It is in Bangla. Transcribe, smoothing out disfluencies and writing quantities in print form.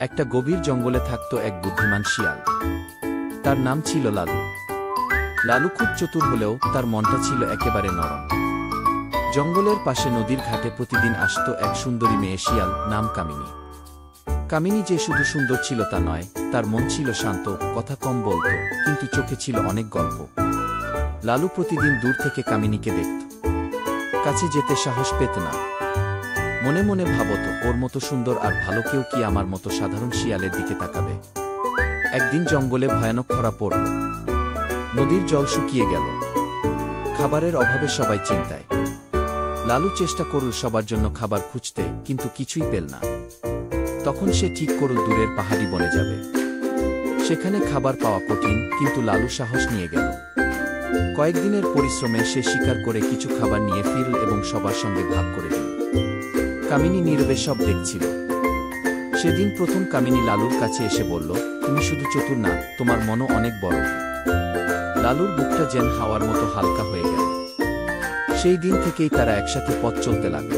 একটা গভীর জঙ্গলে থাকত এক বুদ্ধিমান শিয়াল। তার নাম ছিল লালু। লালু খুব চতুর হলেও তার মনটা ছিল একেবারে নরম। জঙ্গলের পাশে নদীর ঘাটে প্রতিদিন আসত এক সুন্দরী মেয়ে শিয়াল, নাম কামিনী। কামিনী যে শুধু সুন্দর ছিল তা নয়, তার মন ছিল শান্ত, কথা কম বলত, কিন্তু চোখে ছিল অনেক গল্প। লালু প্রতিদিন দূর থেকে কামিনীকে দেখত, কাছে যেতে সাহস পেত না। মনে মনে ভাবত, ওর মতো সুন্দর আর ভালো কেউ কি আমার মতো সাধারণ শিয়ালের দিকে তাকাবে? একদিন জঙ্গলে ভয়ানক খরা পড়ল। নদীর জল শুকিয়ে গেল। খাবারের অভাবে সবাই চিন্তায়। লালু চেষ্টা করল সবার জন্য খাবার খুঁজতে, কিন্তু কিছুই পেল না। তখন সে ঠিক করল দূরের পাহাড়ি বনে যাবে। সেখানে খাবার পাওয়া কঠিন, কিন্তু লালু সাহস নিয়ে গেল। কয়েকদিনের পরিশ্রমে সে শিকার করে কিছু খাবার নিয়ে ফিরল এবং সবার সঙ্গে ভাগ করে দিল। কামিনী নীরবে সব দেখছিল। সেদিন প্রথম কামিনী লালুর কাছে এসে বলল, তুমি শুধু চতুর না, তোমার মনও অনেক বড়। লালুর বুকটা যেন হাওয়ার মতো হালকা হয়ে গেল। সেই দিন থেকেই তারা একসাথে পথ চলতে লাগল।